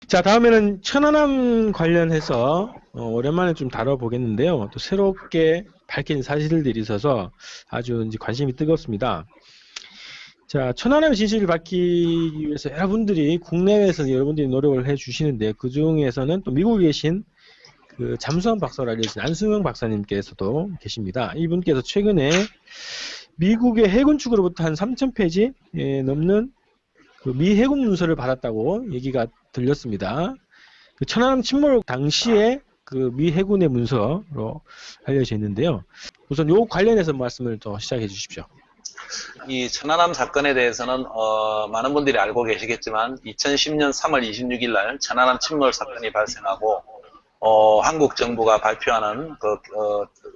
자, 다음에는 천안함 관련해서 오랜만에 좀 다뤄보겠는데요. 또 새롭게 밝힌 사실들이 있어서 아주 이제 관심이 뜨겁습니다. 자, 천안함 진실을 밝히기 위해서 여러분들이 국내외에서 여러분들이 노력을 해주시는데 그 중에서는 또 미국에 계신 그 잠수함 박사로 알려진 안수명 박사님께서도 계십니다. 이분께서 최근에 미국의 해군 측으로부터 한 3,000페이지 넘는 그 미 해군 문서를 받았다고 얘기가 들렸습니다. 그 천안함 침몰 당시에 그 미 해군의 문서로 알려져 있는데요. 우선 요 관련해서 말씀을 더 시작해 주십시오. 이 천안함 사건에 대해서는 많은 분들이 알고 계시겠지만 2010년 3월 26일 날 천안함 침몰 사건이 발생하고 한국 정부가 발표하는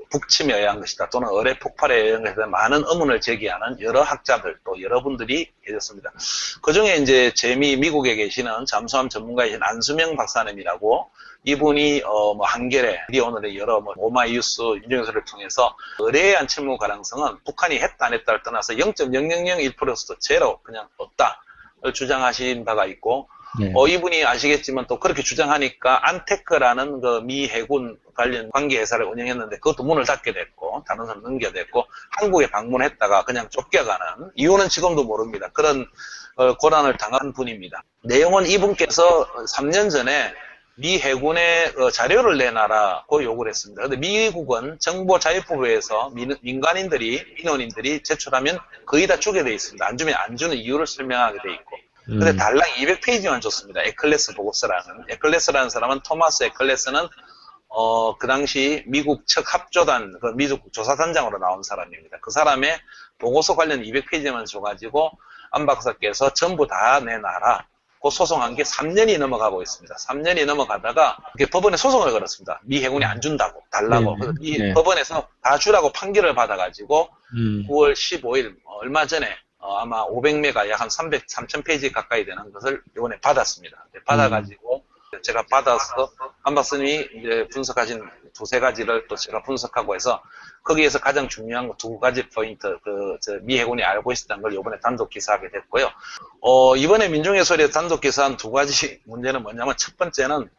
북침에 의한 것이다 또는 어뢰 폭발에 의한 것이다 많은 의문을 제기하는 여러 학자들 또 여러분들이 계셨습니다. 그중에 이제 미국에 계시는 잠수함 전문가이신 안수명 박사님이라고 이분이 한겨레, 미디어오늘의 여러 오마이뉴스 인증서를 통해서 어뢰에 의한 침몰 가능성은 북한이 했다 안 했다를 떠나서 0.0001%도 제로 그냥 없다를 주장하신 바가 있고 네. 이분이 아시겠지만 또 그렇게 주장하니까 안테크라는 그 미 해군 관련 관계회사를 운영했는데 그것도 문을 닫게 됐고 다른 사람 넘겨됐고 한국에 방문했다가 그냥 쫓겨가는 이유는 지금도 모릅니다. 그런 고난을 당한 분입니다. 내용은 이분께서 3년 전에 미 해군에 자료를 내놔라고 요구를 했습니다. 근데 미국은 정보자유부에서 민원인들이 제출하면 거의 다 주게 돼 있습니다. 안 주면 안 주는 이유를 설명하게 돼 있고. 근데 달랑 200페이지만 줬습니다. 에클레스 보고서라는. 에클레스라는 사람은 토마스 에클레스는 그 당시 미국 척 합조단, 그 미국 조사단장으로 나온 사람입니다. 그 사람의 보고서 관련 200페이지만 줘가지고 안 박사께서 전부 다 내놔라. 그 소송한 게 3년이 넘어가고 있습니다. 3년이 넘어가다가 법원에 소송을 걸었습니다. 미 해군이 안 준다고, 달라고. 네, 이 네. 법원에서 다 주라고 판결을 받아가지고 9월 15일 얼마 전에 아마 500메가 약 한 3,000페이지 가까이 되는 것을 이번에 받았습니다. 받아가지고 제가 받아서 안 박사님이 이제 분석하신 두세 가지를 또 제가 분석하고 해서 거기에서 가장 중요한 두 가지 포인트, 미 해군이 알고 있었던 걸 이번에 단독 기사하게 됐고요. 이번에 민중의 소리에 단독 기사한 두 가지 문제는 뭐냐면 첫 번째는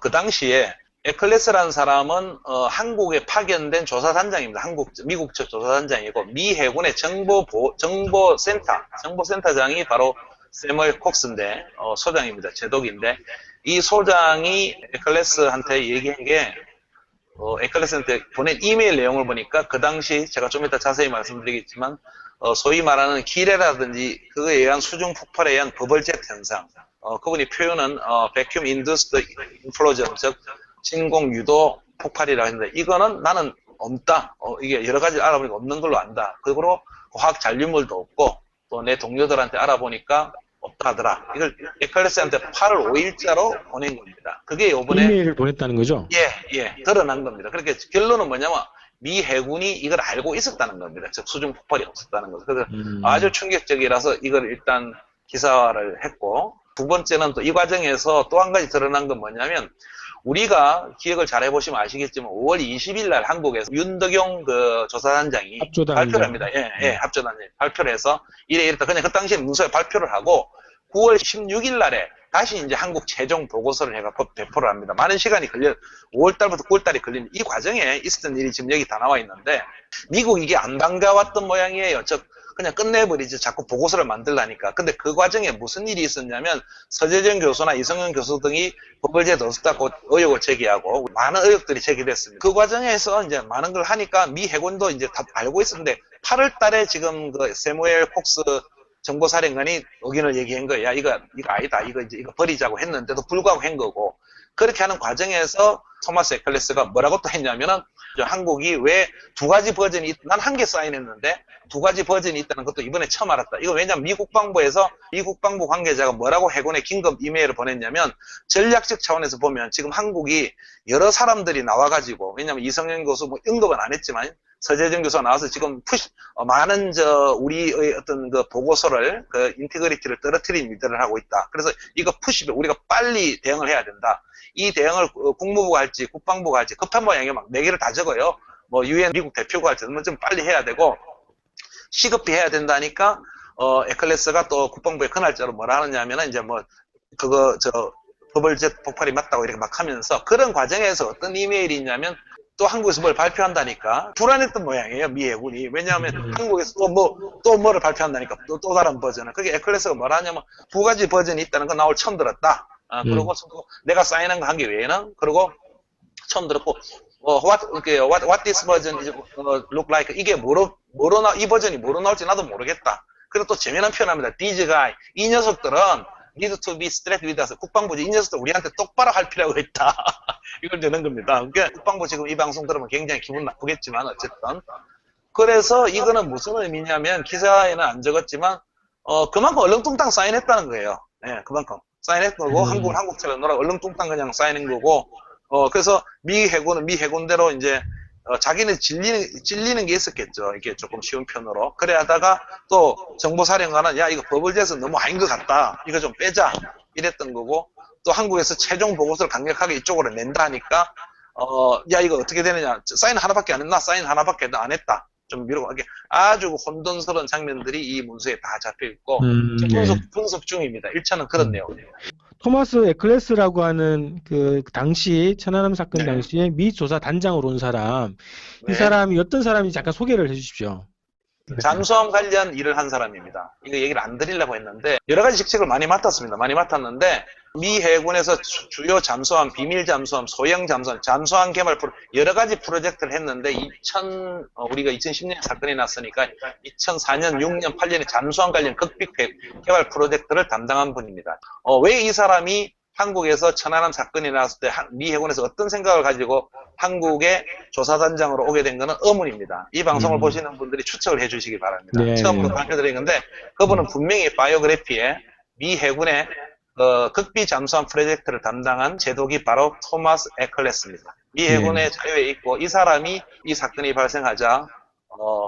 그 당시에 에클레스라는 사람은 한국에 파견된 조사단장입니다. 미국 측 조사단장이고 미 해군의 정보센터장이 바로 세무엘 콕스인데 소장입니다. 제독인데 이 소장이 에클레스한테 얘기한 게 에클레스한테 보낸 이메일 내용을 보니까 그 당시 제가 좀 이따 자세히 말씀드리겠지만 소위 말하는 기뢰라든지 그에 의한 수중 폭발에 의한 버블젯 현상 그분이 표현은 vacuum induced implosion 즉 진공 유도 폭발이라고 했는데 이거는 나는 없다. 이게 여러 가지 알아보니까 없는 걸로 안다. 그리고 화학 잔류물도 없고 또 내 동료들한테 알아보니까 없다 하더라. 이걸 에클레스한테 8월 5일자로 보낸 겁니다. 그게 요번에 이메일을 보냈다는 거죠? 예, 드러난 겁니다. 그렇게 결론은 뭐냐면 미 해군이 이걸 알고 있었다는 겁니다. 즉 수중 폭발이 없었다는 거죠. 그래서 아주 충격적이라서 이걸 일단 기사화를 했고 두 번째는 또 이 과정에서 또 한 가지 드러난 건 뭐냐면 우리가 기억을 잘 해보시면 아시겠지만 5월 20일 날 한국에서 윤덕용 그 조사단장이 발표를 합니다. 합조단장이 발표를 해서 이랬다. 그냥 그 당시에 문서에 발표를 하고 9월 16일 날에 다시 이제 한국 최종 보고서를 해갖고 배포를 합니다. 많은 시간이 5월달부터 9월달이 걸리는 이 과정에 있었던 일이 지금 여기 다 나와 있는데 미국 이게 안 반가웠던 모양이에요. 즉 그냥 끝내버리지 자꾸 보고서를 만들라니까. 근데 그 과정에 무슨 일이 있었냐면 서재정 교수나 이성현 교수 등이 버블젯 없었다고 의혹을 제기하고 많은 의혹들이 제기됐습니다. 그 과정에서 이제 많은 걸 하니까 미 해군도 이제 다 알고 있었는데 8월 달에 지금 그 세무엘 콕스 정보사령관이 의견을 얘기한 거야. 야, 이거 아니다. 이거 버리자고 했는데도 불구하고 한 거고. 그렇게 하는 과정에서 토마스 에클레스가 뭐라고 또 했냐면은 한국이 왜 두 가지 버전이 난 한 개 사인했는데 두 가지 버전이 있다는 것도 이번에 처음 알았다. 이거 왜냐면 미 국방부에서 미 국방부 관계자가 뭐라고 해군에 긴급 이메일을 보냈냐면 전략적 차원에서 보면 지금 한국이 여러 사람들이 나와가지고 왜냐면 이성현 교수 뭐 언급은 안 했지만 서재정 교수가 나와서 지금 많은 우리의 어떤 그 보고서를 그 인티그리티를 떨어뜨린 일들을 하고 있다. 그래서 이거 우리가 빨리 대응을 해야 된다. 이 대응을 국무부가 할지 국방부가 할지 급한 모양이에 막 4개를 다 적어요. 뭐 유엔 미국 대표가 할지 좀 빨리 해야 되고 시급히 해야 된다니까 에클레스가 또 국방부에 그날짜로 뭐라 하느냐면은 이제 뭐 그거 버블젯 폭발이 맞다고 이렇게 막 하면서 그런 과정에서 어떤 이메일이 있냐면 또 한국에서 뭘 발표한다니까 불안했던 모양이에요, 미 해군이. 왜냐하면 한국에서 또 뭐를 발표한다니까 또 다른 버전을. 그게 에클레스가 뭐라 하냐면 두 가지 버전이 있다는 거 나 오늘 처음 들었다. 그리고 내가 사인한 거 한 게 외에는 그리고 처음 들었고 what this version is look like 이게 이 버전이 뭐로 나올지 나도 모르겠다. 그리고 또 재미난 표현합니다. These guys 이 녀석들은 need to be straight with us. 국방부 이 녀석들 우리한테 똑바로 할 필요가 있다. 이걸 되는 겁니다. 그러니까 국방부 지금 이 방송 들으면 굉장히 기분 나쁘겠지만 어쨌든 그래서 이거는 무슨 의미냐면 기사에는 안 적었지만 그만큼 얼렁뚱땅 사인했다는 거예요. 예, 그만큼 사인했 거고 한국처럼 놀아 얼렁뚱땅 그냥 사인한 거고 그래서 미 해군은 미 해군대로 이제 자기는 찔리는 게 있었겠죠. 이게 조금 쉬운 편으로. 그래 하다가 또 정보사령관은 야, 이거 버블젯은 너무 아닌 것 같다. 이거 좀 빼자. 이랬던 거고, 또 한국에서 최종 보고서를 강력하게 이쪽으로 낸다 하니까, 야, 이거 어떻게 되느냐. 사인 하나밖에 안 했나? 사인 하나밖에 안 했다. 좀 미루고, 아주 혼돈스러운 장면들이 이 문서에 다 잡혀 있고, 분석 중입니다. 1차는 그런 내용이에요. 토마스 에클레스라고 하는 그 당시 천안함 사건 당시에 미 조사 단장으로 온 사람, 이 사람이 어떤 사람인지 잠깐 소개를 해주십시오. 잠수함 관련 일을 한 사람입니다. 이거 얘기를 안 드리려고 했는데 여러 가지 직책을 많이 맡았습니다. 많이 맡았는데 미 해군에서 주요 잠수함, 비밀 잠수함, 소형 잠수함, 잠수함 개발 여러 가지 프로젝트를 했는데 우리가 2010년에 사건이 났으니까 2004년, 6년, 8년에 잠수함 관련 극빅 개발 프로젝트를 담당한 분입니다. 왜 이 사람이 한국에서 천안함 사건이 났을 때 미 해군에서 어떤 생각을 가지고 한국의 조사단장으로 오게 된 것은 의문입니다. 이 방송을 보시는 분들이 추측을 해주시기 바랍니다. 네. 처음으로 발표드린 건데 그분은 분명히 바이오그래피에 미 해군의 극비 잠수함 프로젝트를 담당한 제독이 바로 토마스 에클레스입니다. 미 해군의 자료에 있고 이 사람이 이 사건이 발생하자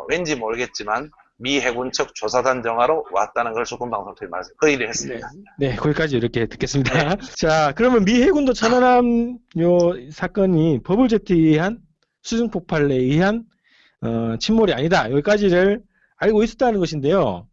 왠지 모르겠지만 미 해군 측 조사단장으로 왔다는 걸 조금 방송 통해 말씀 그 일을 했습니다. 네, 거기까지 이렇게 듣겠습니다. 자, 그러면 미 해군도 천안함 사건이 버블제트에 의한 수중 폭발에 의한 침몰이 아니다. 여기까지를 알고 있었다는 것인데요.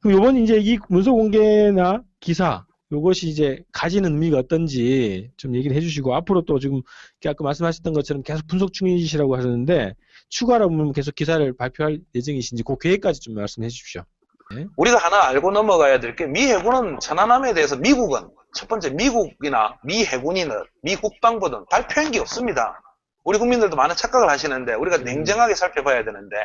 그럼 요번 이제 이 문서 공개나 기사 요것이 이제 가지는 의미가 어떤지 좀 얘기를 해주시고 앞으로 또 지금 아까 말씀하셨던 것처럼 계속 분석 중이시라고 하셨는데 추가로 계속 기사를 발표할 예정이신지 그 계획까지 좀 말씀해 주십시오. 네. 우리가 하나 알고 넘어가야 될 게 미 해군은 천안함에 대해서 미국은 첫 번째 미국이나 미 해군이나 미 국방부는 발표한 게 없습니다. 우리 국민들도 많은 착각을 하시는데 우리가 냉정하게 살펴봐야 되는데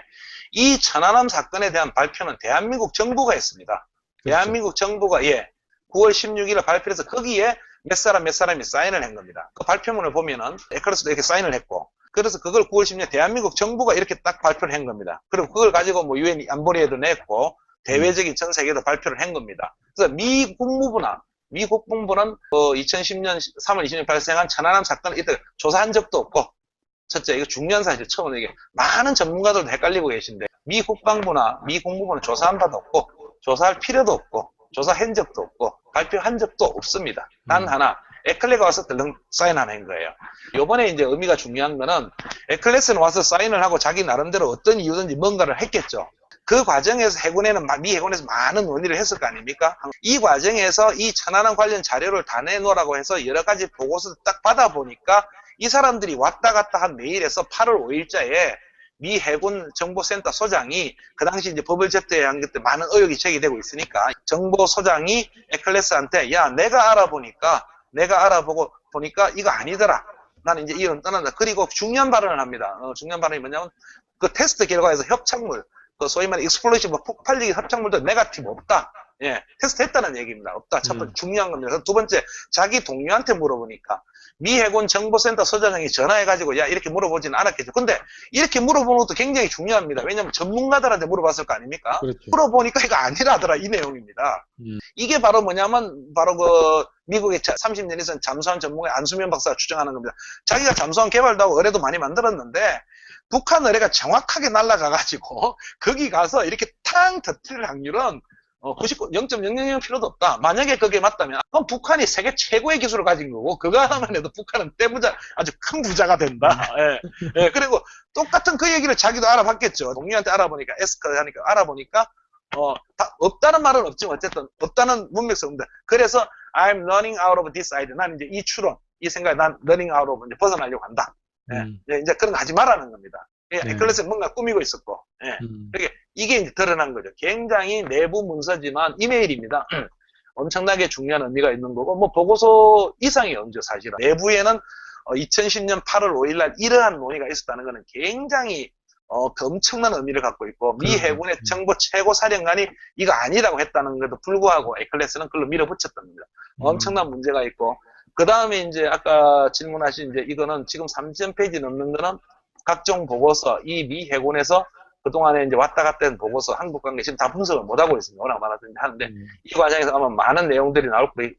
이 천안함 사건에 대한 발표는 대한민국 정부가 했습니다. 그렇죠. 대한민국 정부가 9월 16일에 발표해서 거기에 몇 사람이 사인을 한 겁니다. 그 발표문을 보면은 에클레스도 이렇게 사인을 했고 그래서 그걸 9월 16일 대한민국 정부가 이렇게 딱 발표를 한 겁니다. 그리고 그걸 가지고 뭐 유엔 안보리에도 냈고 대외적인 전 세계에도 발표를 한 겁니다. 그래서 미 국무부나 미 국방부는 2010년 3월 20일 발생한 천안함 사건을 이때 조사한 적도 없고 첫째 이거 중요한 사실 처음으로 이게 많은 전문가들도 헷갈리고 계신데 미 국방부나 미 국무부는 조사한 바도 없고 조사할 필요도 없고 조사한 적도 없고 발표한 적도 없습니다. 단 하나 에클레가 와서 덜렁 사인하는 거예요. 요번에 이제 의미가 중요한 거는 에클레스는 와서 사인을 하고 자기 나름대로 어떤 이유든지 뭔가를 했겠죠. 그 과정에서 미 해군에서 많은 논의를 했을 거 아닙니까? 이 과정에서 이 천안함 관련 자료를 다 내놓으라고 해서 여러 가지 보고서를 딱 받아보니까 이 사람들이 왔다 갔다 한 메일에서 8월 5일자에 미 해군 정보센터 소장이 그 당시 이제 버블제트에 한 그때 많은 의혹이 제기되고 있으니까 정보소장이 에클레스한테 야 내가 알아보고 보니까 이거 아니더라. 나는 이제 이런 떠난다. 그리고 중요한 발언을 합니다. 중요한 발언이 뭐냐면 그 테스트 결과에서 협착물 그 소위 말해 익스플로시브 폭발력의 협착물도 네거티브 없다. 예, 테스트 했다는 얘기입니다. 없다. 첫 번째 중요한 겁니다. 두 번째 자기 동료한테 물어보니까 미 해군 정보센터 소장이 전화해가지고 야 이렇게 물어보지는 않았겠죠. 근데 이렇게 물어보는 것도 굉장히 중요합니다. 왜냐하면 전문가들한테 물어봤을 거 아닙니까? 그렇죠. 물어보니까 이거 아니라더라 이 내용입니다. 이게 바로 뭐냐면 바로 그 미국의 30년 이상 잠수함 전문가 안수면 박사가 주장하는 겁니다. 자기가 잠수함 개발도 하고 의뢰도 많이 만들었는데 북한 의뢰가 정확하게 날아가가지고 거기 가서 이렇게 탕 터뜨릴 확률은 0.000 필요도 없다. 만약에 그게 맞다면 그럼 북한이 세계 최고의 기술을 가진 거고 그거 하나만 해도 북한은 떼부자 아주 큰 부자가 된다. 예. 그리고 똑같은 그 얘기를 자기도 알아봤겠죠. 동료한테 알아보니까 에스카 하니까 알아보니까 없다는 말은 없지만 어쨌든 없다는 문맥성입니다. 그래서 I'm running out of this idea. 나는 이제 이 추론, 이 생각에 난 running out of 이제 벗어나려고 한다. 이제 그런 거 하지 말라는 겁니다. 에클레스는 뭔가 꾸미고 있었고, 그러니까 이게 이제 드러난 거죠. 굉장히 내부 문서지만 이메일입니다. 엄청나게 중요한 의미가 있는 거고, 뭐 보고서 이상의 의미죠, 사실은. 내부에는 2010년 8월 5일 날 이러한 논의가 있었다는 것은 굉장히 그 엄청난 의미를 갖고 있고, 미 해군의 정보 최고 사령관이 이거 아니라고 했다는 것에도 불구하고 에클레스는 그걸로 밀어붙였던 겁니다. 엄청난 문제가 있고, 그 다음에 이제 아까 질문하신 이제 이거는 지금 3000페이지 넘는 거는 각종 보고서, 이 미 해군에서 그동안에 이제 왔다 갔다 한 보고서, 한국 관계 지금 다 분석을 못하고 있습니다. 워낙 많았는데 하는데, 이 과정에서 아마 많은 내용들이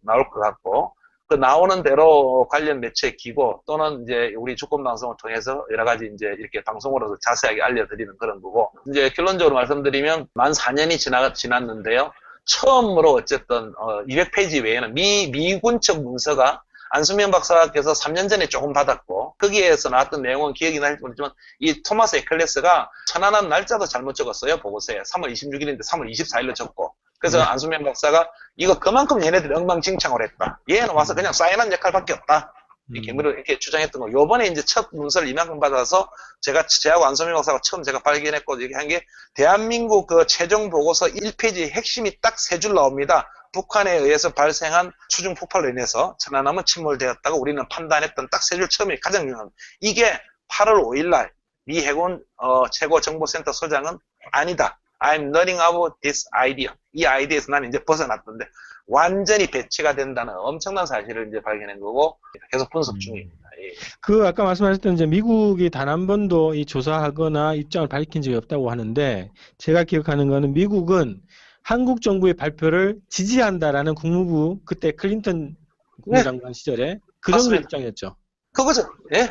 나올 것 같고, 그 나오는 대로 관련 매체 기고 또는 이제 우리 주권 방송을 통해서 여러 가지 이제 이렇게 방송으로서 자세하게 알려드리는 그런 거고, 이제 결론적으로 말씀드리면 만 4년이 지났는데요. 처음으로 어쨌든 200페이지 외에는 미군 측 문서가 안수명 박사께서 3년 전에 조금 받았고, 거기에서 나왔던 내용은 기억이 날지 모르지만 이 토마스 에클레스가 천안함 날짜도 잘못 적었어요. 보고서에 3월 26일인데 3월 24일로 적고, 그래서 안수명 박사가 이거 그만큼 얘네들이 엉망진창을 했다. 얘는 와서 그냥 사인한 역할밖에 없다. 이렇게 이렇게 주장했던 거. 요번에 이제 첫 문서를 이만큼 받아서 저하고 안수명 박사가 처음 제가 발견했고, 이렇게 한 게 대한민국 그 최종 보고서 1페이지 핵심이 딱 3줄 나옵니다. 북한에 의해서 발생한 수중 폭발로 인해서 천안함은 침몰되었다고 우리는 판단했던 딱 3줄 처음이 가장 중요한. 이게 8월 5일 날 미 해군 최고 정보센터 소장은 아니다. I'm learning about this idea. 이 아이디어에서 나는 이제 벗어났던데 완전히 배치가 된다는 엄청난 사실을 이제 발견한 거고 계속 분석 중입니다. 예. 그 아까 말씀하셨던 이제 미국이 단 한 번도 이 조사하거나 입장을 밝힌 적이 없다고 하는데, 제가 기억하는 거는 미국은 한국 정부의 발표를 지지한다라는 국무부 그때 클린턴 국무장관 시절에 그 정도 입장이었죠. 그거죠. 예.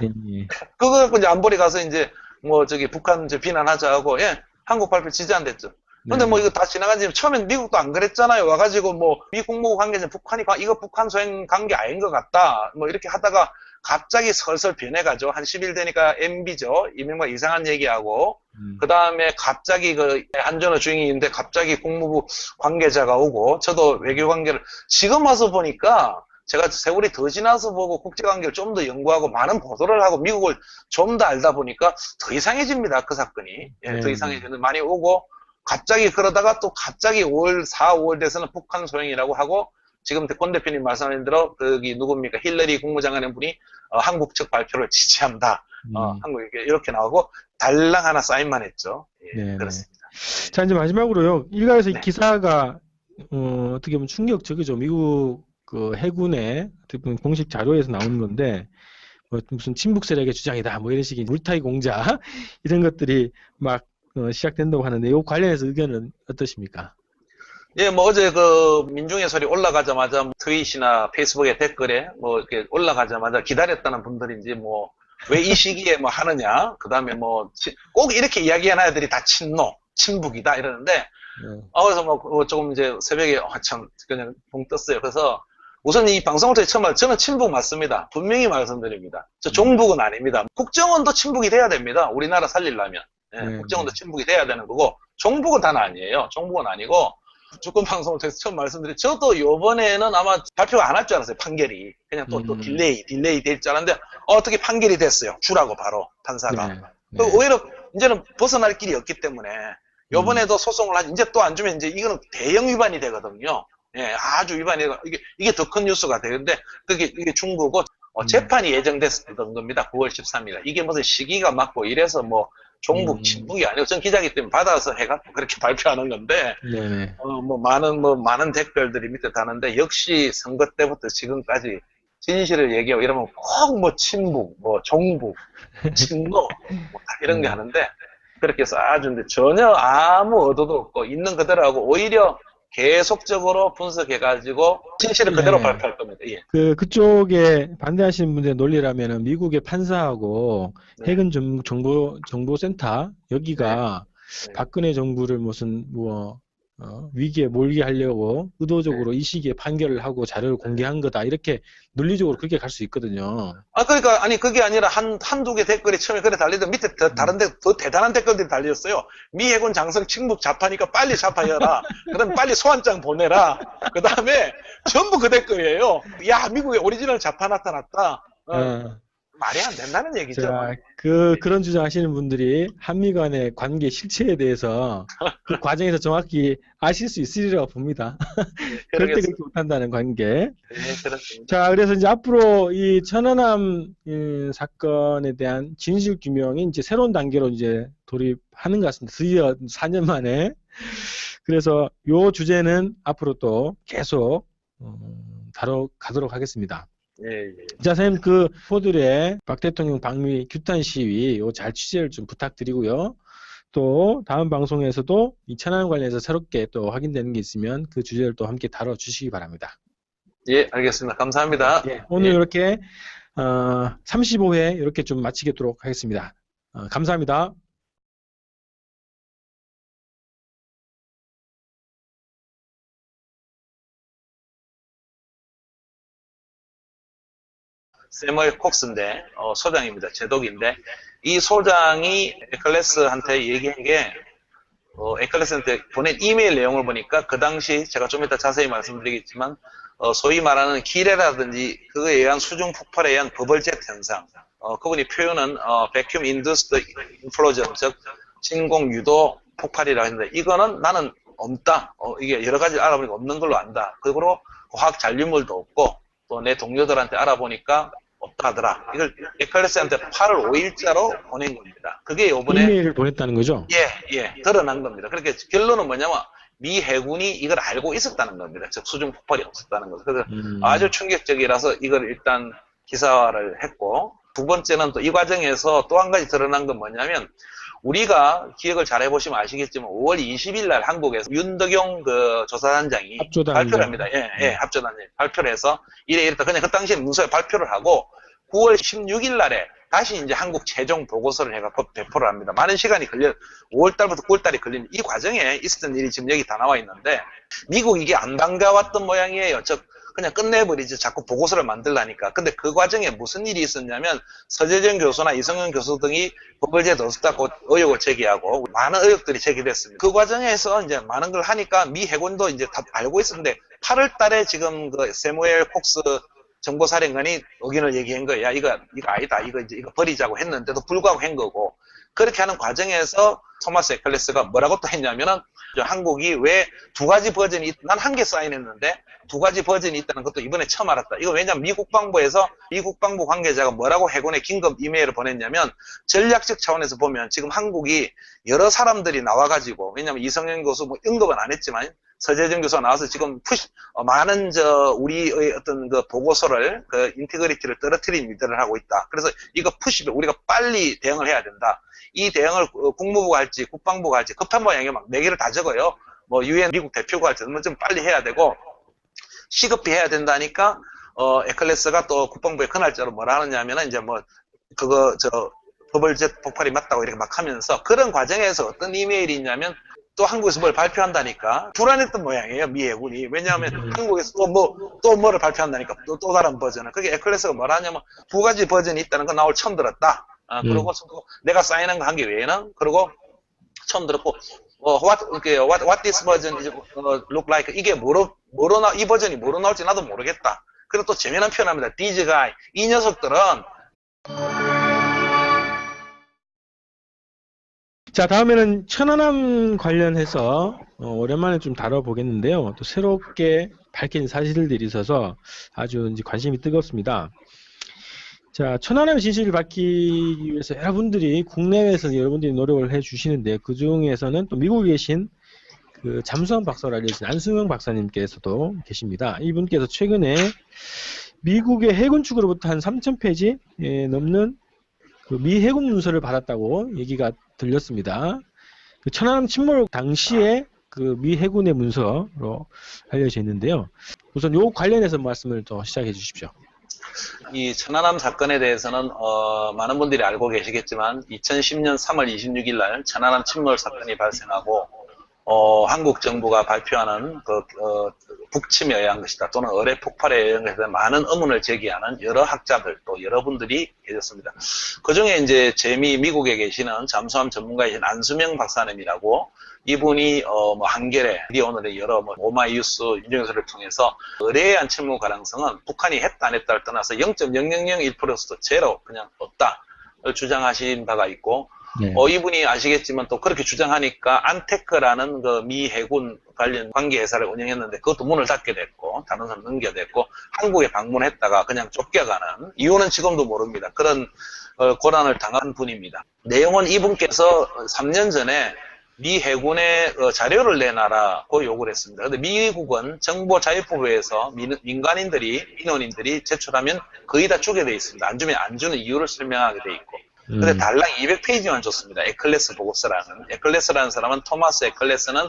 그거 갖고 이제 안보리 가서 이제 뭐 저기 북한 이제 비난하자 하고, 예. 한국 발표 지지한댔죠. 근데 뭐 이거 다 지나간 지 처음엔 미국도 안 그랬잖아요. 와가지고 뭐 미 국무부 관계자 북한이 이거 북한 소행 관계 아닌 것 같다. 뭐 이렇게 하다가 갑자기 설설 변해가죠. 한 10일 되니까 MB죠. 이명박 이상한 얘기하고, 그 다음에 갑자기 그 한전호 주인인데 갑자기 국무부 관계자가 오고, 저도 외교 관계를 지금 와서 보니까 제가 세월이 더 지나서 보고 국제관계를 좀 더 연구하고 많은 보도를 하고 미국을 좀 더 알다 보니까 더 이상해집니다. 그 사건이. 예, 더 이상해지는 많이 오고, 갑자기 그러다가 또 갑자기 4, 5월 돼서는 북한 소행이라고 하고, 지금 권 대표님 말씀하신 대로 거기 누굽니까? 힐러리 국무장관의 분이 한국 측 발표를 지지한다. 한국 이렇게 나오고 달랑 하나 사인만 했죠. 예, 그렇습니다. 자, 이제 마지막으로요. 일각에서 이 기사가 어떻게 보면 충격적이죠. 미국 그 해군의 어떻게 보면 공식 자료에서 나오는 건데, 뭐 무슨 친북 세력의 주장이다, 뭐 이런 식의 물타기 공작 이런 것들이 막 시작된다고 하는데, 이 관련해서 의견은 어떠십니까? 예, 뭐 어제 그 민중의 소리 올라가자마자 트윗이나 페이스북에 댓글에 뭐 이렇게 올라가자마자 기다렸다는 분들인지 뭐 왜 이 시기에 뭐 하느냐, 그 다음에 뭐 꼭 이렇게 이야기하는 애들이 다 친북이다 이러는데, 그래서 뭐 조금 이제 새벽에 참 그냥 붕 떴어요. 그래서 우선 이 방송을 통해 처음 저는 친북 맞습니다. 분명히 말씀드립니다. 저 종북은 아닙니다. 국정원도 친북이 돼야 됩니다. 우리나라 살리려면. 예, 국정원도 친북이 돼야 되는 거고, 종북은 단 아니에요. 종북은 아니고, 주권 방송을 통해서 처음 말씀드린, 저도 요번에는 아마 발표가 안 할 줄 알았어요, 판결이. 그냥 또 딜레이 될 줄 알았는데, 어떻게 판결이 됐어요. 주라고 바로, 판사가. 오히려 이제는 벗어날 길이 없기 때문에, 요번에도 소송을 하지, 이제 또 안 주면 이제 이거는 대형 위반이 되거든요. 예, 아주 위반이 되고, 이게 더 큰 뉴스가 되는데, 이게 중국고, 재판이 예정됐던 겁니다. 9월 13일. 이게 무슨 시기가 맞고 이래서 뭐, 종북, 친북이 아니고, 전 기자기 때문에 받아서 해갖고 그렇게 발표하는 건데, 많은 댓글들이 밑에 다는데, 역시 선거 때부터 지금까지 진실을 얘기하고 이러면 꼭 뭐 친북, 뭐 종북, 친노, 뭐 이런 게 하는데, 그렇게 쏴주는데 전혀 아무 의도도 없고, 있는 그대로 하고, 오히려 계속적으로 분석해가지고 진실을 그대로 발표할 겁니다. 예. 그쪽에 반대하시는 분들의 논리라면은 미국의 판사하고 해군 정보센터 여기가 박근혜 정부를 무슨 뭐 위기에 몰게 하려고 의도적으로 이 시기에 판결을 하고 자료를 공개한 거다. 이렇게 논리적으로 그렇게 갈 수 있거든요. 그러니까, 아니, 그게 아니라 한두 개 댓글이 처음에 그래 달리던 밑에 더 대단한 댓글들이 달렸어요. 미 해군 장성 침묵 자파니까 빨리 자파해라. 그 다음에 빨리 소환장 보내라. 그 다음에 전부 그 댓글이에요. 야, 미국에 오리지널 자파 나타났다. 말이 안 된다는 얘기죠. 자, 그런 주장하시는 분들이 한미 간의 관계 실체에 대해서 그 과정에서 정확히 아실 수 있으리라고 봅니다. 절대 그렇게 못한다는 관계. 네, 그렇습니다. 자, 그래서 이제 앞으로 이 천안함 사건에 대한 진실 규명이 이제 새로운 단계로 이제 돌입하는 것 같습니다. 드디어 4년 만에. 그래서 요 주제는 앞으로 또 계속 다뤄가도록 하겠습니다. 예. 자, 선생님, 포들의 박 대통령 방미 규탄 시위, 잘 취재를 좀 부탁드리고요. 또, 다음 방송에서도 이 천안 관련해서 새롭게 또 확인되는 게 있으면 그 주제를 또 함께 다뤄주시기 바랍니다. 예, 알겠습니다. 감사합니다. 예, 오늘 이렇게, 35회 이렇게 좀 마치도록 하겠습니다. 감사합니다. 세무엘 콕스인데, 소장입니다. 제독인데, 이 소장이 에클레스한테 얘기한 게, 에클레스한테 보낸 이메일 내용을 보니까 그 당시 제가 좀 이따 자세히 말씀드리겠지만, 소위 말하는 기뢰라든지 그거에 의한 수중 폭발에 의한 버블젯 현상, 그분이 표현은 vacuum induced implosion, 즉 진공 유도 폭발이라고 했는데 이거는 나는 없다. 이게 여러 가지 알아보니까 없는 걸로 안다. 그리고 화학 잔류물도 없고 또 내 동료들한테 알아보니까 없다 하더라. 이걸 에클레스한테 8월 5일자로 보낸 겁니다. 그게 요번에 이메일을 보냈다는 거죠? 예, 드러난 겁니다. 그렇게 결론은 뭐냐면 미 해군이 이걸 알고 있었다는 겁니다. 즉 수중 폭발이 없었다는 거죠. 그래서 아주 충격적이라서 이걸 일단 기사화를 했고, 두 번째는 또 이 과정에서 또 한 가지 드러난 건 뭐냐면 우리가 기억을 잘 해보시면 아시겠지만 5월 20일 날 한국에서 윤덕용 조사단장이 발표를 합니다. 합조단장이 발표를 해서 이랬다. 그냥 그 당시에 문서에 발표를 하고 9월 16일 날에 다시 이제 한국 최종 보고서를 해갖고 배포를 합니다. 많은 시간이 5월달부터 9월달이 걸린 이 과정에 있었던 일이 지금 여기 다 나와 있는데, 미국 이게 안 반가웠던 모양이에요. 즉, 그냥 끝내버리지. 자꾸 보고서를 만들라니까. 근데 그 과정에 무슨 일이 있었냐면, 서재정 교수나 이성윤 교수 등이 버블젯 없었다고 의혹을 제기하고, 많은 의혹들이 제기됐습니다. 그 과정에서 이제 많은 걸 하니까 미 해군도 이제 다 알고 있었는데, 8월 달에 지금 세무엘 콕스 정보사령관이 의견을 얘기한 거예요. 야, 이거 아니다. 이거 버리자고 했는데도 불구하고 한 거고. 그렇게 하는 과정에서 토마스 에클레스가 뭐라고 또 했냐면은, 한국이 왜 두 가지 버전이, 난 한 개 사인했는데, 두 가지 버전이 있다는 것도 이번에 처음 알았다. 이거 왜냐면 미 국방부에서, 미 국방부 관계자가 뭐라고 해군에 긴급 이메일을 보냈냐면, 전략적 차원에서 보면 지금 한국이 여러 사람들이 나와가지고, 왜냐면 이성현 교수 뭐 언급은 안 했지만, 서재정 교수가 나와서 지금 많은 우리의 어떤 보고서를, 인티그리티를 떨어뜨린 일들을 하고 있다. 그래서 이거 우리가 빨리 대응을 해야 된다. 이 대응을 국무부가 할지 국방부가 할지 급한 모양이에요. 막 4개를 다 적어요. 뭐 유엔 미국 대표가 할지 좀 빨리 해야 되고 시급히 해야 된다니까 에클레스가 또 국방부의 그날짜로 뭐라 하느냐면은 이제 버블젯 폭발이 맞다고 이렇게 막 하면서, 그런 과정에서 어떤 이메일이 있냐면 또 한국에서 뭘 발표한다니까 불안했던 모양이에요, 미 해군이. 왜냐하면 한국에서 또 뭐를 발표한다니까 또 다른 버전을. 그게 에클레스가 뭐라 하냐면 두 가지 버전이 있다는 거 나 오늘 처음 들었다. 그리고 내가 사인한 거 한 게 외에는, 그리고 처음 들었고, what this version is look like, 이게 이 버전이 뭐로 나올지 나도 모르겠다. 그리고 또 재미난 표현합니다. These guys, 이 녀석들은. 자, 다음에는 천안함 관련해서 오랜만에 좀 다뤄보겠는데요. 또 새롭게 밝힌 사실들이 있어서 아주 이제 관심이 뜨겁습니다. 자, 천안함 진실을 밝히기 위해서 여러분들이 국내외에서 여러분들이 노력을 해주시는데, 그 중에서는 또 미국에 계신 잠수함 박사로 알려진 안승영 박사님께서도 계십니다. 이분께서 최근에 미국의 해군 측으로부터 한 3,000페이지 넘는 미 해군 문서를 받았다고 얘기가 들렸습니다. 천안함 침몰 당시에 미 해군의 문서로 알려져 있는데요. 우선 요 관련해서 말씀을 또 시작해 주십시오. 이 천안함 사건에 대해서는 많은 분들이 알고 계시겠지만 2010년 3월 26일 날 천안함 침몰 사건이 발생하고 한국 정부가 발표하는 북침에 의한 것이다 또는 어뢰 폭발에 의한 것이다 많은 의문을 제기하는 여러 학자들 또 여러분들이 계셨습니다. 그 중에 이제 미국에 계시는 잠수함 전문가이신 안수명 박사님이라고 이분이 뭐 한겨레, 미디어오늘의 여러 오마이뉴스 인증서를 통해서 어뢰에 의한 침몰 가능성은 북한이 했다 안 했다를 떠나서 0.0001%도 제로 그냥 없다를 주장하신 바가 있고. 네. 이분이 아시겠지만 또 그렇게 주장하니까 안테크라는 그 미 해군 관련 관계회사를 운영했는데 그것도 문을 닫게 됐고 다른 사람 넘겨됐고 한국에 방문했다가 그냥 쫓겨가는 이유는 지금도 모릅니다. 그런 고난을 당한 분입니다. 내용은 이분께서 3년 전에 미 해군에 자료를 내놔라고 요구를 했습니다. 근데 미국은 정보자유부에서 민원인들이 제출하면 거의 다 주게 돼 있습니다. 안 주면 안 주는 이유를 설명하게 돼 있고. 근데 달랑 200페이지만 줬습니다. 에클레스 에클레스라는 사람은 토마스 에클레스는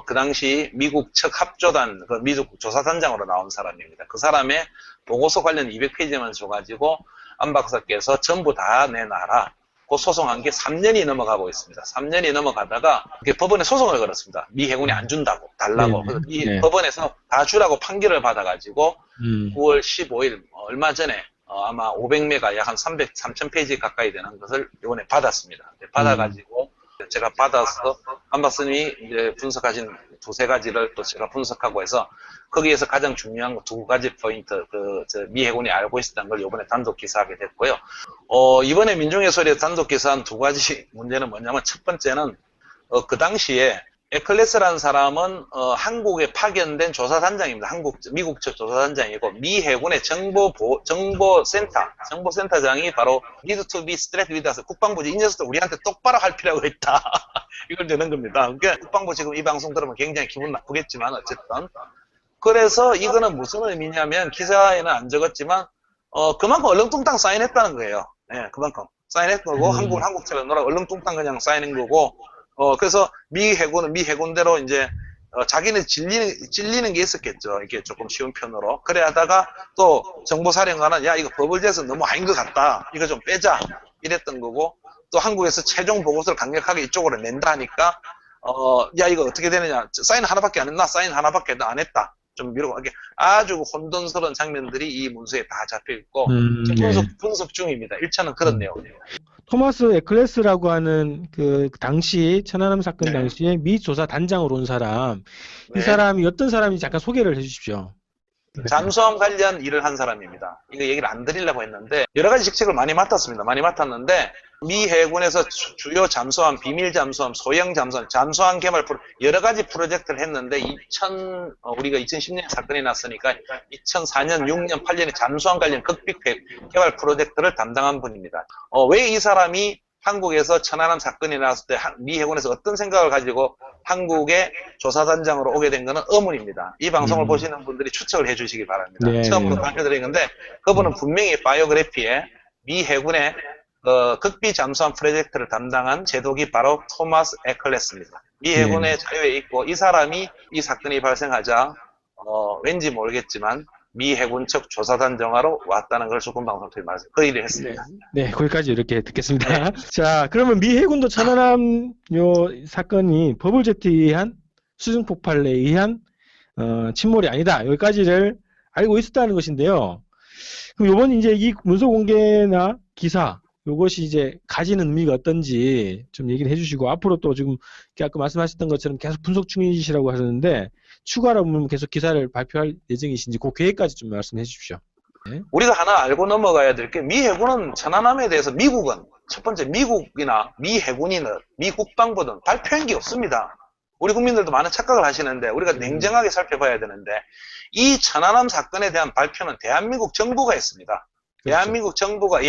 그 당시 미국 척 합조단 그 미국 조사단장으로 나온 사람입니다. 그 사람의 보고서 관련 200페이지만 줘가지고 안 박사께서 전부 다 내놔라. 그 소송한 게 3년이 넘어가고 있습니다. 3년이 넘어가다가 법원에 소송을 걸었습니다. 미 해군이 안 준다고 달라고. 그래서 법원에서 다 주라고 판결을 받아가지고 9월 15일 얼마 전에 아마 500메가 약 한 3,000페이지 가까이 되는 것을 이번에 받았습니다. 받아가지고 제가 받아서 한 박사님이 이제 분석하신 두세 가지를 또 제가 분석하고 해서 거기에서 가장 중요한 두 가지 포인트, 미 해군이 알고 있었던 걸 이번에 단독 기사하게 됐고요. 이번에 민중의 소리에 단독 기사한 두 가지 문제는 뭐냐면 첫 번째는 그 당시에 에클레스라는 사람은 한국에 파견된 조사단장입니다. 미국 측 조사단장이고 미 해군의 정보센터장이 바로 need to be straight with us. 국방부지 이 녀석들 우리한테 똑바로 할 필요가 있다. 이걸 되는 겁니다. 그러니까 국방부 지금 이 방송 들으면 굉장히 기분 나쁘겠지만 어쨌든 그래서 이거는 무슨 의미냐면 기사에는 안 적었지만 그만큼 얼렁뚱땅 사인했다는 거예요. 네, 그만큼 사인했던 거고 한국처럼 얼렁뚱땅 그냥 사인한 거고. 그래서 미 해군은 미 해군대로 이제, 자기는 찔리는 게 있었겠죠. 이게 조금 쉬운 편으로. 그래 하다가 또 정보사령관은 야, 이거 버블젯은 너무 아닌 것 같다. 이거 좀 빼자. 이랬던 거고, 또 한국에서 최종 보고서를 강력하게 이쪽으로 낸다 하니까, 야, 이거 어떻게 되느냐. 사인 하나밖에 안 했나? 사인 하나밖에 안 했다. 좀 미루고, 이렇게 아주 혼돈스러운 장면들이 이 문서에 다 잡혀 있고, 분석 중입니다. 1차는 그런 내용이에요. 토마스 에클레스라고 하는 그 당시 천안함 사건 당시에 미 조사 단장으로 온 사람, 이 사람이 어떤 사람인지 잠깐 소개를 해주십시오. 잠수함 관련 일을 한 사람입니다. 이거 얘기를 안 드리려고 했는데 여러 가지 직책을 많이 맡았습니다. 많이 맡았는데 미 해군에서 주요 잠수함, 비밀 잠수함, 소형 잠수함, 잠수함 개발 여러 가지 프로젝트를 했는데 우리가 2010년 사건이 났으니까 2004년, 6년, 8년에 잠수함 관련 극빅 개발 프로젝트를 담당한 분입니다. 왜 이 사람이 한국에서 천안함 사건이 나왔을 때 미 해군에서 어떤 생각을 가지고 한국의 조사단장으로 오게 된 것은 의문입니다. 이 방송을 보시는 분들이 추측을 해주시기 바랍니다. 처음으로 발표드린 건데 그분은 분명히 바이오그래피에 미 해군의 극비 잠수함 프로젝트를 담당한 제독이 바로 토마스 에클레스입니다. 미 해군의 자료에 있고 이 사람이 이 사건이 발생하자 왠지 모르겠지만 미 해군 측 조사단장으로 왔다는 걸 조금 방송 통해 말씀 그 일을 했습니다. 네, 거기까지 이렇게 듣겠습니다. 자, 그러면 미 해군도 천안함 사건이 버블제트에 의한 수중 폭발에 의한 침몰이 아니다. 여기까지를 알고 있었다는 것인데요. 그럼 이번 이제 이 문서 공개나 기사 요것이 이제 가지는 의미가 어떤지 좀 얘기를 해주시고 앞으로 또 지금 아까 말씀하셨던 것처럼 계속 분석 중이시라고 하셨는데 추가로 계속 기사를 발표할 예정이신지 그 계획까지 좀 말씀해 주십시오. 네. 우리가 하나 알고 넘어가야 될 게 미 해군은 천안함에 대해서 미국은 첫 번째 미국이나 미 해군이나 미 국방부는 발표한 게 없습니다. 우리 국민들도 많은 착각을 하시는데 우리가 냉정하게 살펴봐야 되는데 이 천안함 사건에 대한 발표는 대한민국 정부가 했습니다. 그렇죠. 대한민국 정부가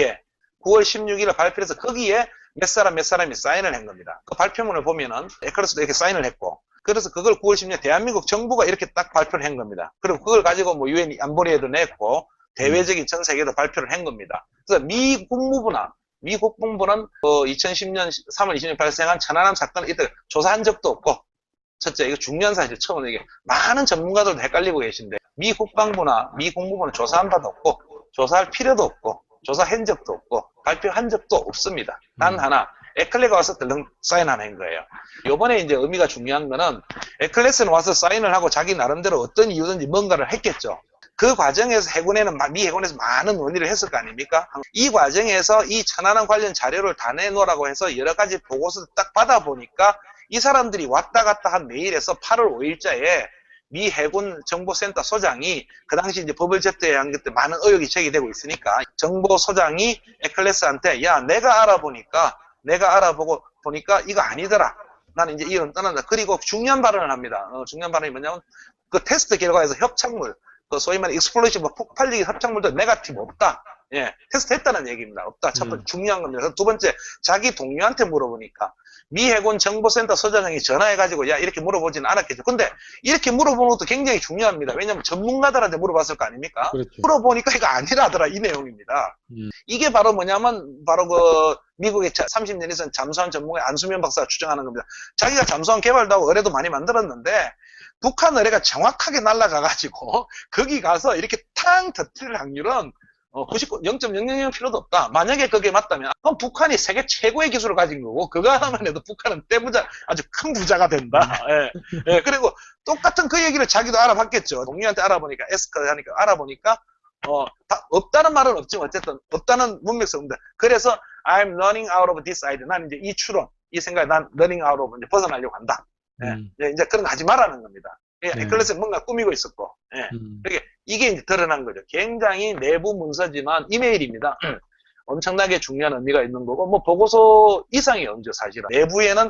9월 16일에 발표해서 거기에 몇 사람이 사인을 한 겁니다. 그 발표문을 보면은 에클레스도 이렇게 사인을 했고 그래서 그걸 9월 16일 대한민국 정부가 이렇게 딱 발표를 한 겁니다. 그리고 그걸 가지고 뭐 유엔 안보리에도 냈고 대외적인 전 세계에도 발표를 한 겁니다. 그래서 미 국무부나 미 국방부는 2010년 3월 20일 발생한 천안함 사건을 이때 조사한 적도 없고 첫째 이거 중요한 사실 처음에 이게 많은 전문가들도 헷갈리고 계신데 미 국방부나 미 국무부는 조사한 바도 없고 조사할 필요도 없고 조사한 적도 없고 발표한 적도 없습니다. 단 하나 에클레가 와서 덜렁 사인하는 거예요. 요번에 이제 의미가 중요한 거는 에클레스는 와서 사인을 하고 자기 나름대로 어떤 이유든지 뭔가를 했겠죠. 그 과정에서 미 해군에서 많은 논의를 했을 거 아닙니까? 이 과정에서 이 천안함 관련 자료를 다 내놓으라고 해서 여러 가지 보고서를 딱 받아보니까 이 사람들이 왔다 갔다 한 메일에서 8월 5일자에 미 해군 정보센터 소장이 그 당시 이제 버블 제트에 한 그때 많은 의혹이 제기되고 있으니까 정보소장이 에클레스한테 야 내가 알아보고 보니까 이거 아니더라. 나는 이제 이런 떠난다. 그리고 중요한 발언을 합니다. 중요한 발언이 뭐냐면 그 테스트 결과에서 협착물 그 소위 말해 익스플로시브 폭발력의 협착물도 네거티브 없다. 예, 테스트했다는 얘기입니다. 없다. 첫 번째 중요한 겁니다. 두 번째 자기 동료한테 물어보니까 미 해군 정보센터 소장이 전화해가지고 야 이렇게 물어보지는 않았겠죠. 근데 이렇게 물어보는 것도 굉장히 중요합니다. 왜냐하면 전문가들한테 물어봤을 거 아닙니까? 그렇죠. 물어보니까 이거 아니라더라 이 내용입니다. 이게 바로 뭐냐면 바로 그 미국의 30년 이상 잠수함 전문가 안수면 박사가 주장하는 겁니다. 자기가 잠수함 개발도 하고 의뢰도 많이 만들었는데 북한 의뢰가 정확하게 날아가가지고 거기 가서 이렇게 탕 터뜨릴 확률은 0.000 필요도 없다. 만약에 그게 맞다면 그럼 북한이 세계 최고의 기술을 가진 거고 그거 하나만 해도 북한은 떼부자 아주 큰 부자가 된다. 예. 예. 그리고 똑같은 그 얘기를 자기도 알아봤겠죠. 동료한테 알아보니까 에스카 하니까 알아보니까 다 없다는 말은 없지만 어쨌든 없다는 문맥성입니다. 그래서 I'm running out of this idea. 난 이제 이 추론, 이 생각에 난 running out of 이제 벗어나려고 한다. 예. 이제 그런 거 하지 말라는 겁니다. 예, 에클레스는 뭔가 꾸미고 있었고, 예. 이게 이제 드러난 거죠. 굉장히 내부 문서지만 이메일입니다. 엄청나게 중요한 의미가 있는 거고, 뭐 보고서 이상의 의미죠, 사실은. 내부에는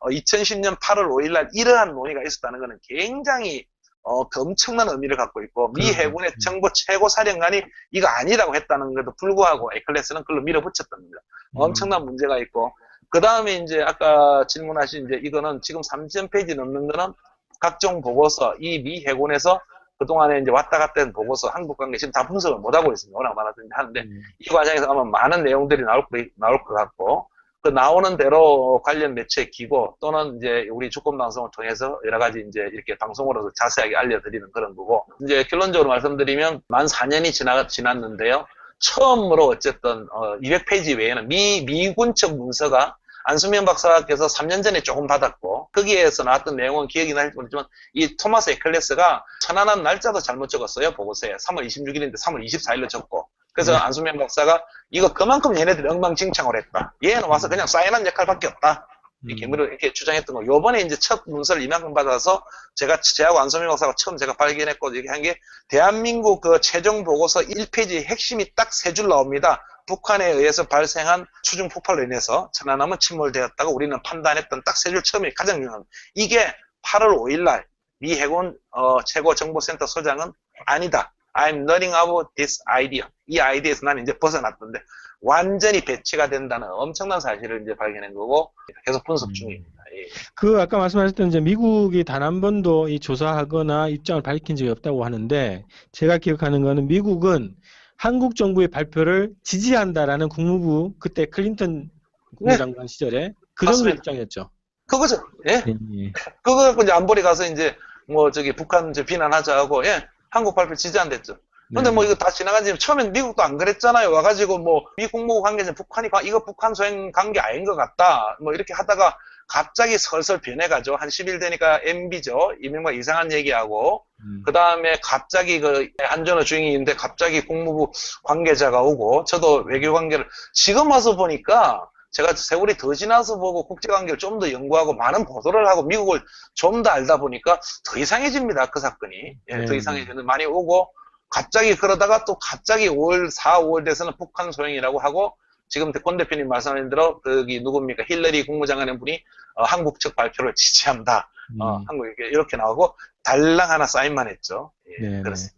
2010년 8월 5일 날 이러한 논의가 있었다는 것은 굉장히 엄청난 의미를 갖고 있고, 미 해군의 정보 최고 사령관이 이거 아니라고 했다는 것에도 불구하고 에클레스는 그걸로 밀어붙였던 겁니다. 엄청난 문제가 있고, 그 다음에 이제 아까 질문하신 이제 이거는 지금 3000페이지 넘는 거는 각종 보고서, 이 미 해군에서 그동안에 이제 왔다 갔다 한 보고서, 한국 관계 지금 다 분석을 못하고 있습니다. 워낙 많아서 하는데, 이 과정에서 아마 많은 내용들이 나올 것 같고, 그 나오는 대로 관련 매체 기고, 또는 이제 우리 주권 방송을 통해서 여러 가지 이제 이렇게 방송으로서 자세하게 알려드리는 그런 거고, 이제 결론적으로 말씀드리면, 만 4년이 지났는데요. 처음으로 어쨌든, 200페이지 외에는 미군 측 문서가 안수면 박사께서 3년 전에 조금 받았고 거기에서 나왔던 내용은 기억이 날지 모르지만 이 토마스 에클레스가 천안함 날짜도 잘못 적었어요. 보고서에 3월 26일인데 3월 24일로 적고 그래서 안수면 박사가 이거 그만큼 얘네들이 엉망진창을 했다. 얘는 와서 그냥 사인한 역할밖에 없다. 이렇게 주장했던 거. 요번에 이제 첫 문서를 이만큼 받아서 저하고 안수면 박사가 처음 제가 발견했고 얘기한 게 대한민국 그 최종 보고서 1페이지 핵심이 딱 3줄 나옵니다. 북한에 의해서 발생한 수중 폭발로 인해서 천안함은 침몰되었다고 우리는 판단했던 딱 3줄 처음에 가장 중요한 이게 8월 5일 날 미 해군 최고 정보센터 소장은 아니다. I'm learning about this idea. 이 아이디어에서 나는 이제 벗어났던데 완전히 배치가 된다는 엄청난 사실을 이제 발견한 거고 계속 분석 중입니다. 예. 그 아까 말씀하셨던 이제 미국이 단 한 번도 이 조사하거나 입장을 밝힌 적이 없다고 하는데 제가 기억하는 거는 미국은 한국 정부의 발표를 지지한다라는 국무부 그때 클린턴 국무장관 시절에 그 정도 입장이었죠. 그거죠. 예. 그거 갖고 이제 안보리 가서 이제 뭐 저기 북한 비난하자 하고 예. 한국 발표 지지한댔죠. 근데 뭐 이거 다 지나간 지 처음엔 미국도 안 그랬잖아요. 와가지고 뭐 미 국무부 관계자 북한이 이거 북한 소행 관계 아닌 것 같다. 뭐 이렇게 하다가 갑자기 설설 변해가죠. 한 10일 되니까 MB죠. 이명박 이상한 얘기하고 그 다음에 갑자기 그 안전호 주인인데 갑자기 국무부 관계자가 오고 저도 외교 관계를 지금 와서 보니까 제가 세월이 더 지나서 보고 국제관계를 좀 더 연구하고 많은 보도를 하고 미국을 좀 더 알다 보니까 더 이상해집니다. 그 사건이. 예, 더 이상해지는 많이 오고 갑자기 그러다가 또 갑자기 4, 5월 돼서는 북한 소행이라고 하고 지금 권 대표님 말씀하신 대로 거기 누굽니까 힐러리 국무장관의 분이 한국 측 발표를 지지한다. 한국 이렇게 나오고 달랑 하나 사인만 했죠. 예, 그렇습니다.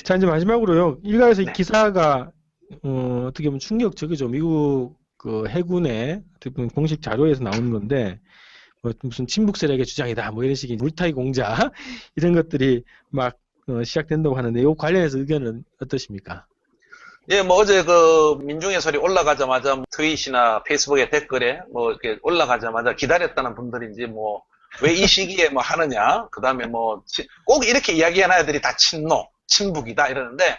자 이제 마지막으로요. 일각에서 이 기사가 어떻게 보면 충격적이죠. 미국 그 해군의 공식 자료에서 나오는 건데 뭐 무슨 친북 세력의 주장이다. 뭐 이런 식의 물타기 공작 이런 것들이 막 시작된다고 하는데 이 관련해서 의견은 어떠십니까? 예, 뭐 어제 그 민중의 소리 올라가자마자 트윗이나 페이스북에 댓글에 뭐 이렇게 올라가자마자 기다렸다는 분들인지 뭐 왜 이 시기에 뭐 하느냐, 그 다음에 뭐 꼭 이렇게 이야기하는 애들이 다 친북이다 이러는데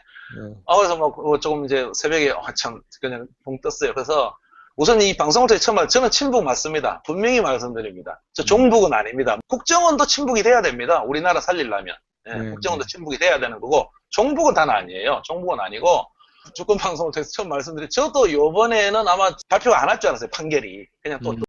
그래서 뭐 조금 이제 새벽에 참 그냥 붕 떴어요. 그래서 우선 이 방송을 통해 처음 저는 친북 맞습니다. 분명히 말씀드립니다. 저 종북은 아닙니다. 국정원도 친북이 돼야 됩니다. 우리나라 살리려면. 예, 국정원도 친북이 돼야 되는 거고 종북은 단 아니에요. 종북은 아니고 주권 방송을 통해서 처음 말씀드린 저도 이번에는 아마 발표가 안 할 줄 알았어요. 판결이. 그냥 또